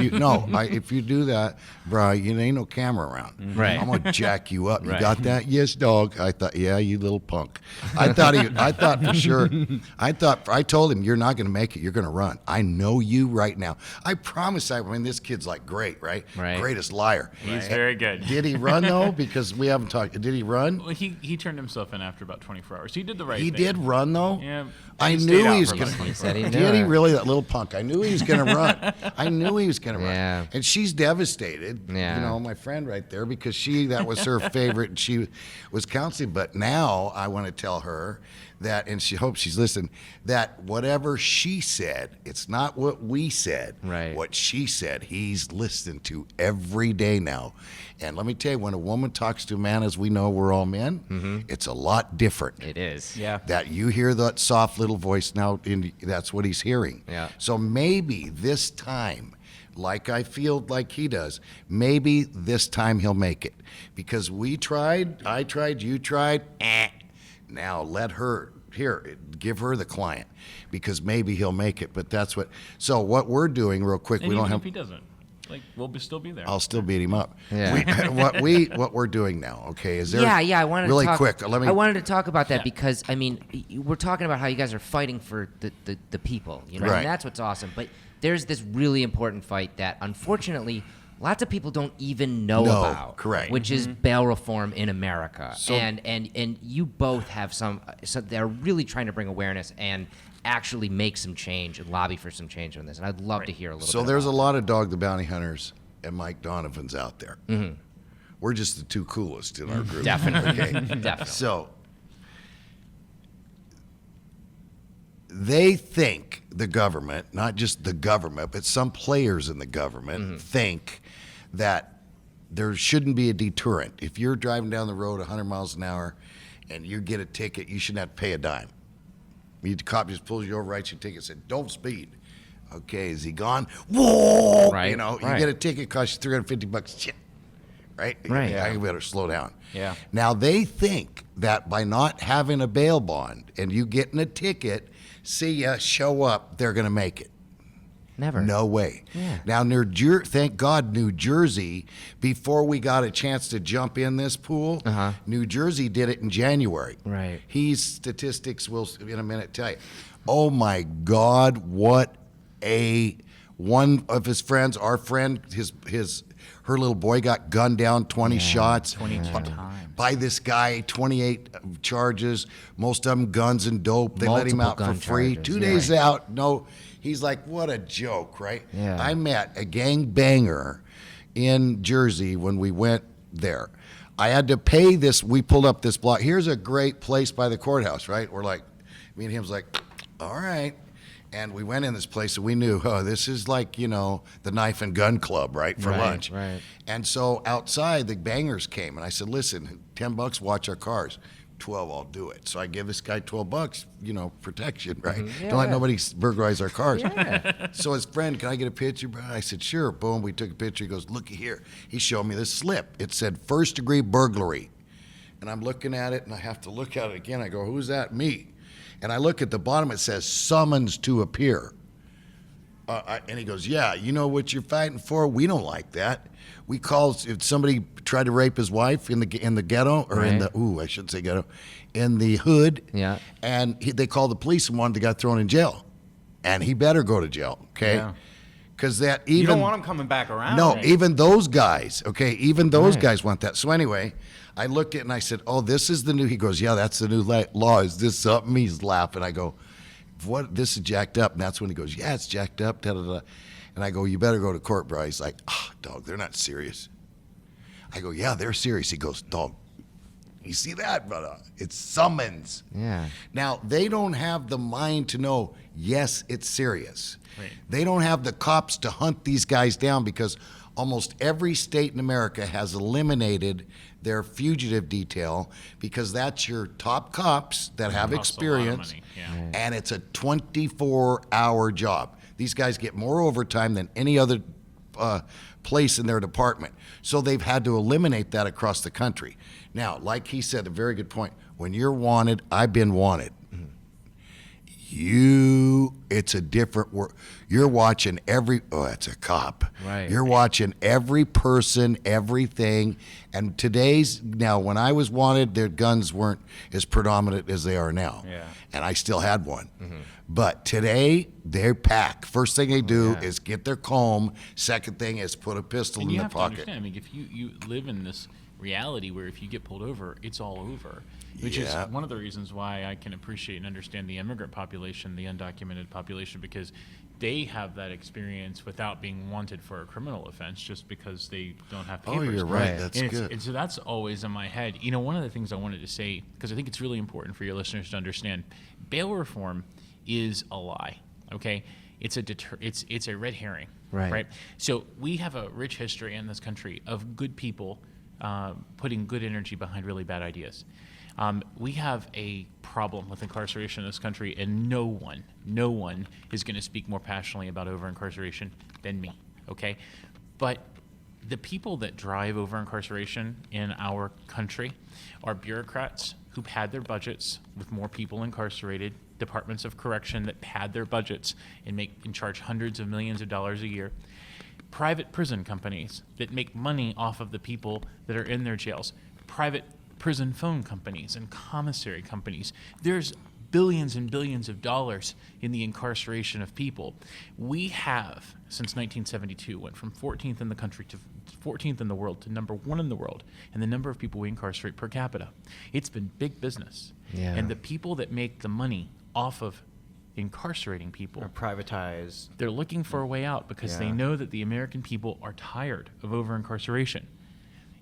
you do that, bro, you ain't no camera around. Right. I'm gonna jack you up. You Right. got that? Yes, dog. I thought, yeah, you little punk. I thought for sure. I told him, you're not going to make it. You're going to run. I know you right now. I promise. I mean, this kid's like great, right? Right. Greatest liar. He's very good. Did he run though? Because we haven't talked. Did he run? Well, he turned himself in after about 24 hours. He did the right He thing. did run though. Yeah. I He knew stayed out he was for going about to. He said he knew Did he it. really? That little punk. I knew he was going to run. I knew he was going to run. Yeah. And she's devastated. Yeah. You know, my friend right there, because that was her favorite. And she was counseling. But now I want to tell her that, and she hopes she's listening, that whatever she said, it's not what we said. Right. What she said, he's listened to every day now. And let me tell you, when a woman talks to a man, as we know, we're all men, it's a lot different. It is. Yeah. That you hear that soft little voice now, that's what he's hearing. Yeah. So maybe this time, like I feel like he does, maybe this time he'll make it. Because we tried, I tried, you tried, now let her, give her the client. Because maybe he'll make it, but that's what, so what we're doing real quick, And we don't even have, if he doesn't, like, we'll still be there. I'll still beat him up. Yeah. What we're doing now, okay, is there, Yeah. I wanted really to talk, quick, let me, I wanted to talk about that Yeah. because I mean, we're talking about how you guys are fighting for the people, you know, Right. and that's what's awesome. But there's this really important fight that unfortunately lots of people don't even know No, about. correct. Which is bail reform in America, So- and you both have some they're really trying to bring awareness and actually make some change and lobby for some change on this. And I'd love to hear a little. So bit there's a about lot of Dog the Bounty Hunters and Mike Donovans out there. We're just the two coolest in our group. Definitely. Okay? Definitely. So they think the government, not just the government, but some players in the government think that there shouldn't be a deterrent. If you're driving down the road 100 miles an hour and you get a ticket, you shouldn't have to pay a dime. The cop just pulls you over, writes you a ticket, and said, don't speed. Okay, is he gone? Whoa! Right, You know, you right. get a ticket, costs you $350. Shit. Right? Right. I better slow down. Yeah. Now, they think that by not having a bail bond and you getting a ticket, see ya, show up, they're going to make it. Never. No way. Yeah. Now, thank God, New Jersey, before we got a chance to jump in this pool, New Jersey did it in January. Right. His statistics will, in a minute, tell you. Oh, my God, what one of his friends, our friend, her little boy got gunned down 20 shots. 22 times. By this guy, 28 charges, most of them guns and dope. They let him Multiple out for gun free. charges, 2 yeah. days out, no. He's like, what a joke, right? Yeah. I met a gang-banger in Jersey when we went there. I had to pay this. We pulled up this block. Here's a great place by the courthouse, right? We're like, me and him's like, all right. And we went in this place and we knew, this is like, the Knife and Gun Club, right, for Right, lunch. right. And so outside, the bangers came. And I said, listen, $10, watch our cars. 12, I'll do it. So I give this guy $12, protection, right? Yeah. Don't let nobody burglarize our cars. Yeah. So his friend, can I get a picture, bro? I said, sure. Boom, we took a picture. He goes, looky here. He showed me this slip. It said first-degree burglary. And I'm looking at it, and I have to look at it again. I go, who's that? Me. And I look at the bottom. It says summons to appear. And he goes, yeah, you know what you're fighting for? We don't like that. We call, if somebody tried to rape his wife in the ghetto, or in Right. I shouldn't say ghetto, in the hood. Yeah. And they called the police and wanted the guy thrown in jail. And he better go to jail, okay? Yeah. Because that even. You don't want them coming back around. No, right? even those guys, okay? Even those Right. guys want that. So anyway, I looked at it and I said, oh, this is the new, he goes, yeah, that's the new law. Is this something? He's laughing. I go, what? This is jacked up. And that's when he goes, yeah, it's jacked up. Da, da, da. And I go, you better go to court, bro. He's like, dog, they're not serious. I go, yeah, they're serious. He goes, dog, you see that, brother? It's summons. Yeah. Now, they don't have the mind to know, yes, it's serious. Right. They don't have the cops to hunt these guys down because almost every state in America has eliminated their fugitive detail because that's your top cops that have Costs a lot of experience, money, yeah. and it's a 24-hour job. These guys get more overtime than any other place in their department. So they've had to eliminate that across the country. Now, like he said, a very good point. When you're wanted, I've been wanted. It's a different work. You're watching it's a cop. Right. You're watching every person, everything. And now, when I was wanted, their guns weren't as predominant as they are now. Yeah. And I still had one. But today, they're packed. First thing they do is get their comb. Second thing is put a pistol And in you their have to pocket. understand, I mean, if you live in this reality where if you get pulled over, it's all over, which Yeah. is one of the reasons why I can appreciate and understand the immigrant population, the undocumented population, because they have that experience without being wanted for a criminal offense just because they don't have papers. Oh, you're right. Right. That's And good. and so that's always in my head. One of the things I wanted to say, because I think it's really important for your listeners to understand, bail reform is a lie. Okay, it's a red herring. Right. So we have a rich history in this country of good people putting good energy behind really bad ideas. We have a problem with incarceration in this country, and no one is going to speak more passionately about over-incarceration than me, okay? But the people that drive over-incarceration in our country are bureaucrats who pad their budgets with more people incarcerated, departments of correction that pad their budgets and charge hundreds of millions of dollars a year, private prison companies that make money off of the people that are in their jails, private prison phone companies and commissary companies. There's billions and billions of dollars in the incarceration of people. We have, since 1972, went from 14th in the country to 14th in the world to number 1 in the world in the number of people we incarcerate per capita. It's been big business. Yeah. And the people that make the money off of incarcerating people, Or privatized. they're looking for a way out because they Yeah. know that the American people are tired of over-incarceration.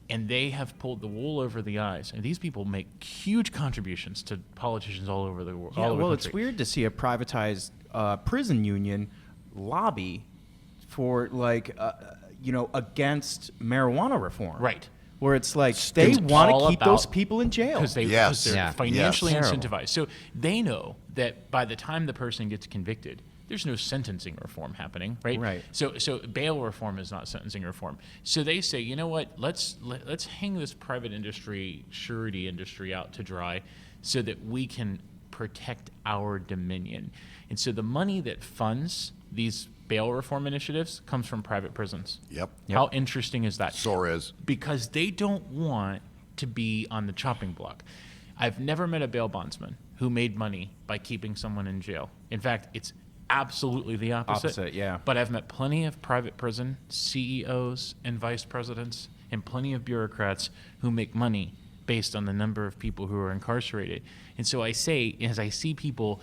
And they have pulled the wool over the eyes. And these people make huge contributions to politicians all over the world. Yeah, well, it's weird to see a privatized prison union lobby for against marijuana reform. Right. Where it's like It's they want all to keep those about- people in jail. Because Yes. they're Yeah. financially Yes. incentivized. So they know that by the time the person gets convicted, there's no sentencing reform happening, right? Right. So bail reform is not sentencing reform. So they say, you know what? Let's hang this private industry, surety industry out to dry, so that we can protect our dominion. And so the money that funds these bail reform initiatives comes from private prisons. Yep. How interesting is that? Soares. Because they don't want to be on the chopping block. I've never met a bail bondsman who made money by keeping someone in jail. In fact, it's absolutely the opposite. Opposite, yeah. But I've met plenty of private prison CEOs and vice presidents and plenty of bureaucrats who make money based on the number of people who are incarcerated. And so I say, as I see people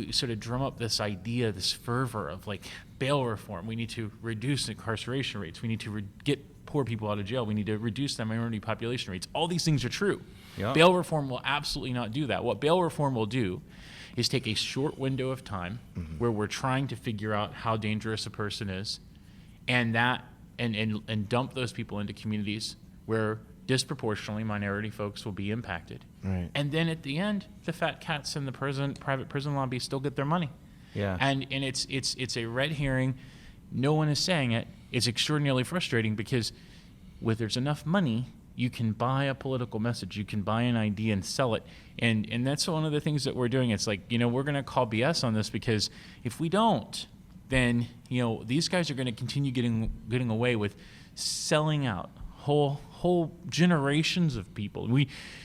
sort of drum up this idea, this fervor of like bail reform, we need to reduce incarceration rates, we need to get poor people out of jail, we need to reduce the minority population rates. All these things are true. Yeah. Bail reform will absolutely not do that. What bail reform will do is take a short window of time where we're trying to figure out how dangerous a person is, and dump those people into communities where disproportionately minority folks will be impacted. Right. And then at the end, the fat cats in the private prison lobby still get their money. Yeah. And it's a red herring. No one is saying it. It's extraordinarily frustrating because when there's enough money, you can buy a political message. You can buy an idea and sell it. And that's one of the things that we're doing. It's like, we're going to call BS on this, because if we don't, then, these guys are going to continue getting away with selling out whole generations of people.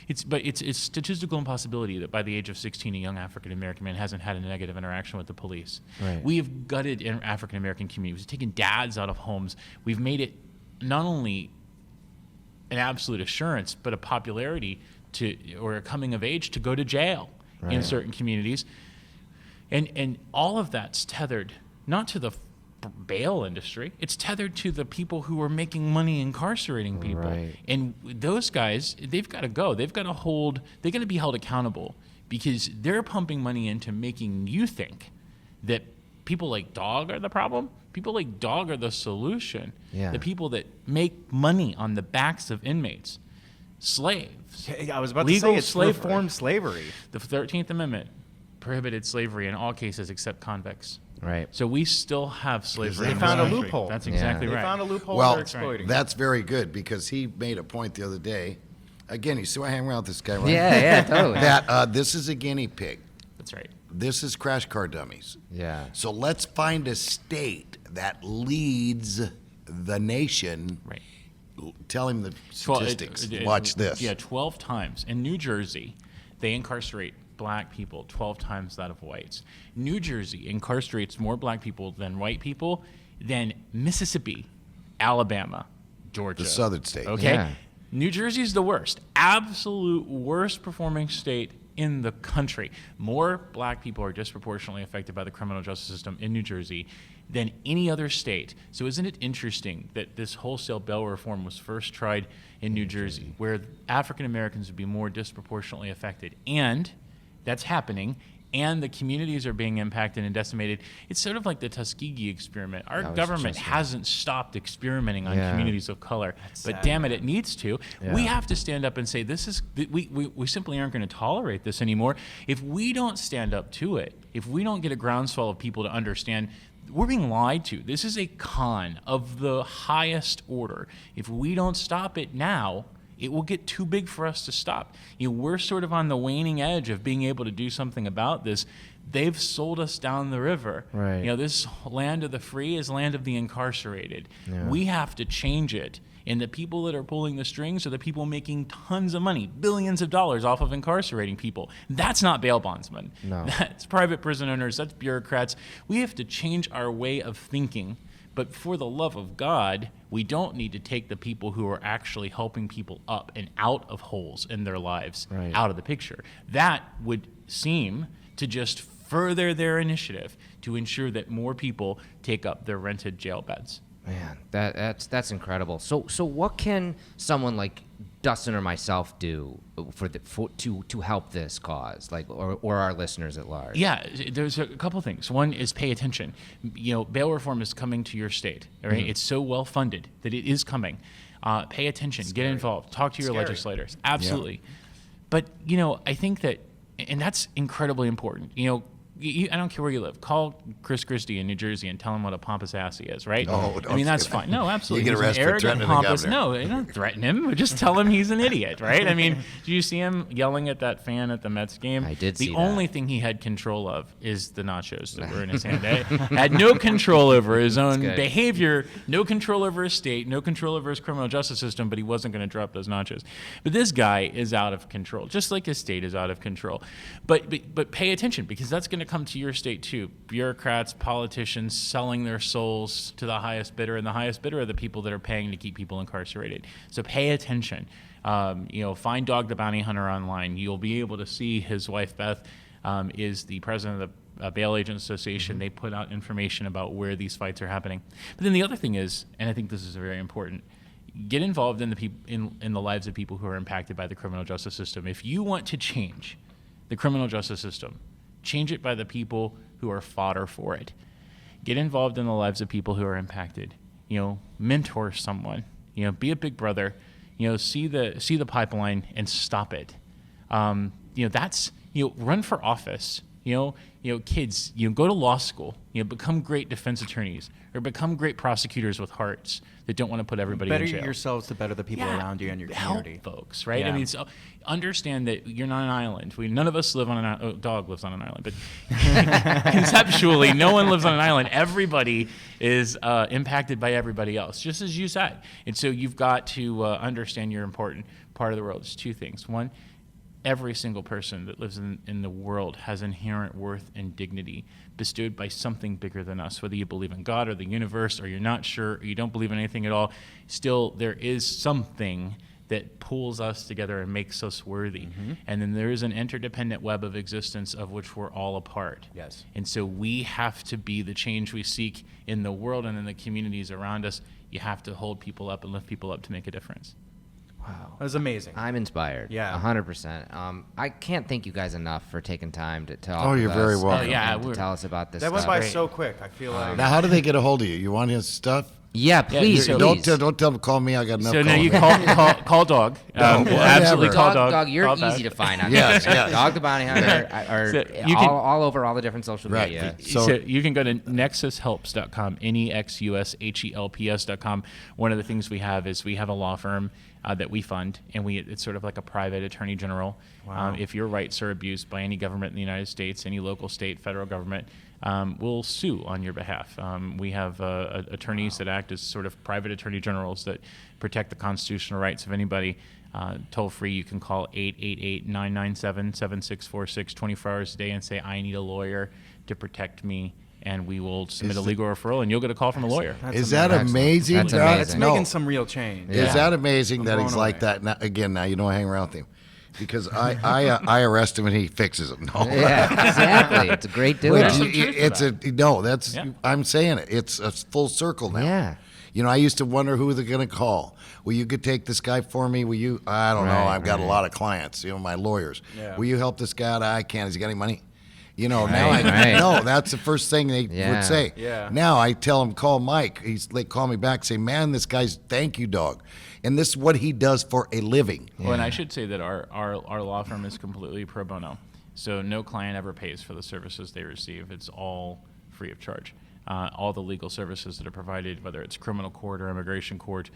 It's statistical impossibility that by the age of 16, a young African American man hasn't had a negative interaction with the police. Right. We have gutted African American communities. We've taken dads out of homes. We've made it not only an absolute assurance, but a popularity or a coming of age to go to jail in certain communities. And all of that's tethered not to the bail industry. It's tethered to the people who are making money incarcerating people. Right. And those guys, they've got to go. They've got to be held accountable, because they're pumping money into making you think that people like Dog are the problem. People like Dog are the solution. Yeah. The people that make money on the backs of inmates, slaves. I was about Legal to say, it's slavery. reformed slavery. The 13th Amendment prohibited slavery in all cases except convicts. Right. So we still have slavery. They in found this a country. loophole. That's Yeah. exactly They right. found a loophole Well, they're exploiting. that's very good, because he made a point the other day. Again, you see why I hang around with this guy, right? Yeah, totally. That this is a guinea pig. That's right. This is crash car dummies. Yeah. So let's find a state that leads the nation. Right. Tell him the statistics. It- Watch this. Yeah, 12 times. In New Jersey, they incarcerate black people 12 times that of whites. New Jersey incarcerates more black people than white people than Mississippi, Alabama, Georgia. The southern state. Okay? Yeah. New Jersey is the worst. Absolute worst performing state in the country. More black people are disproportionately affected by the criminal justice system in New Jersey than any other state. So isn't it interesting that this wholesale bail reform was first tried in New Jersey, where African Americans would be more disproportionately affected? And that's happening, and the communities are being impacted and decimated. It's sort of like the Tuskegee experiment. Our was government just- hasn't stopped experimenting on Yeah. communities of color, but sad, damn it needs to. Yeah. We have to stand up and say, we simply aren't going to tolerate this anymore. If we don't stand up to it, if we don't get a groundswell of people to understand we're being lied to, this is a con of the highest order. If we don't stop it now, it will get too big for us to stop. We're sort of on the waning edge of being able to do something about this. They've sold us down the river. Right. This land of the free is land of the incarcerated. Yeah. We have to change it. And the people that are pulling the strings are the people making tons of money, billions of dollars off of incarcerating people. That's not bail bondsmen. No. That's private prison owners. That's bureaucrats. We have to change our way of thinking. But for the love of God, we don't need to take the people who are actually helping people up and out of holes in their lives Right. out of the picture. That would seem to just further their initiative to ensure that more people take up their rented jail beds. Man, that's incredible. So what can someone like Dustin or myself do to help this cause, or our listeners at large? Yeah, there's a couple things. One is pay attention. Bail reform is coming to your state. All right, It's so well funded that it is coming. Pay attention, get involved, talk to your legislators. Absolutely. But I think that, and that's incredibly important. I don't care where you live. Call Chris Christie in New Jersey and tell him what a pompous ass he is, right? Oh, I mean, don't that's say that. fine. No, absolutely. You get He's an arrested for arrogant, threatening the pompous. governor. No, you don't threaten him. Just tell him he's an idiot, right? I mean, do you see him yelling at that fan at the Mets game? I did The see that. only thing he had control of is the nachos that were in his hand. Had no control over his own good. behavior, no control over his state, no control over his criminal justice system, but he wasn't going to drop those nachos. But this guy is out of control, just like his state is out of control. But pay attention, because that's going to come to your state too. Bureaucrats, politicians selling their souls to the highest bidder, and the highest bidder are the people that are paying to keep people incarcerated. So pay attention. Find Dog the Bounty Hunter online. You'll be able to see his wife, Beth, is the president of the Bail Agents Association. Mm-hmm. They put out information about where these fights are happening. But then the other thing is, and I think this is very important, get involved in the lives of people who are impacted by the criminal justice system. If you want to change the criminal justice system, change it by the people who are fodder for it. Get involved in the lives of people who are impacted. Mentor someone. Be a big brother. See the pipeline and stop it. That's, run for office. Kids, go to law school, become great defense attorneys or become great prosecutors with hearts that don't want to put everybody in jail. Better yourselves to better the people around you and your community. Help folks, right? Yeah. So understand that you're not an island. None of us live on an island. Dog lives on an island, but conceptually, no one lives on an island. Everybody is impacted by everybody else, just as you said. And so you've got to understand you're important part of the world. It's two things. One, every single person that lives in the world has inherent worth and dignity bestowed by something bigger than us. Whether you believe in God or the universe, or you're not sure, or you don't believe in anything at all, still there is something that pulls us together and makes us worthy. Mm-hmm. And then there is an interdependent web of existence of which we're all a part. Yes. And so we have to be the change we seek in the world and in the communities around us. You have to hold people up and lift people up to make a difference. Wow. That was amazing. I'm inspired. Yeah. 100%. I can't thank you guys enough for taking time to talk. Oh, you're with very us welcome. and to tell us about this That went stuff. by Great. so quick. I feel like. Now, how do they get a hold of you? You want his stuff? Yeah, please. so- Don't tell them to call me. I got enough. So now calling you me. call Dog. Absolutely call Dog. Dog, you're Call easy to find on Yes, Instagram. yes. Dog the Bounty Hunter, or So you can- all over all the different social Right. media. So you can go to nexushelps.com, nexushelps.com. One of the things we have is we have a law firm that we fund, and it's sort of like a private attorney general. Wow. If your rights are abused by any government in the United States, any local, state, federal government, we'll sue on your behalf. We have attorneys that act as sort of private attorney generals that protect the constitutional rights of anybody. Toll free, you can call 888-997-7646 24 hours a day and say, I need a lawyer to protect me, and we will submit a legal referral, and you'll get a call from a lawyer. Is that amazing? That's Doc? amazing. It's No. making some real change. Is that amazing I'm that he's blown like away. that? Now you don't hang around with him. Because I arrest him and he fixes him. No. Yeah, exactly. It's a great dude. Which, some truth to it's that. that's Yeah. I'm saying it. It's a full circle now. Yeah. I used to wonder who they're going to call. Will you could take this guy for me? Will you? I don't know. Right, I've got a right. lot of clients. My lawyers. Yeah. Will you help this guy out? I can't. Has he got any money? Now Right, right. no, that's the first thing they Yeah. would say. Yeah. Now I tell him, call Mike. They call me back, say, man, this guy's thank you, dog. And this is what he does for a living. Well, and I should say that our law firm is completely pro bono. So no client ever pays for the services they receive. It's all free of charge. All the legal services that are provided, whether it's criminal court or immigration court,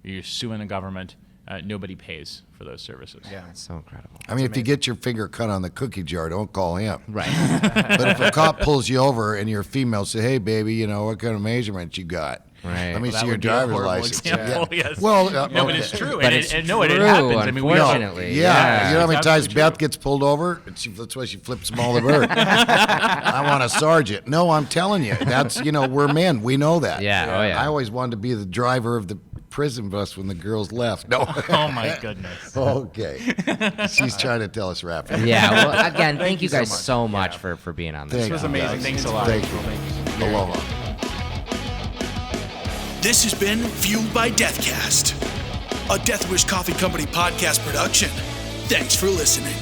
you're suing the government, nobody pays for those services. Yeah. That's so incredible. I mean, if you get your finger cut on the cookie jar, don't call him. Right. But if a cop pulls you over and you're a female, say, hey, baby, what kind of measurements you got? Right. Let me Well, see that your would be a driver's horrible license. example, yes. Well, No, but okay. it's true. But and it's it true, happens. I mean, we all, unfortunately. Yeah. You know how many It's times absolutely Beth true. gets pulled over? That's why she flips them all the bird. I want a sergeant. No, I'm telling you. That's, we're men. We know that. Yeah, oh, yeah. I always wanted to be the driver of the prison bus when the girls left. No. oh my goodness. Okay. She's trying to tell us rapidly. Yeah. Well, again, thank you you so guys much. so much Yeah. for being on this. Thank This was you, amazing. guys. Thanks a lot. Thank you. Aloha. This has been Fueled by Deathcast, a Death Wish Coffee Company podcast production. Thanks for listening.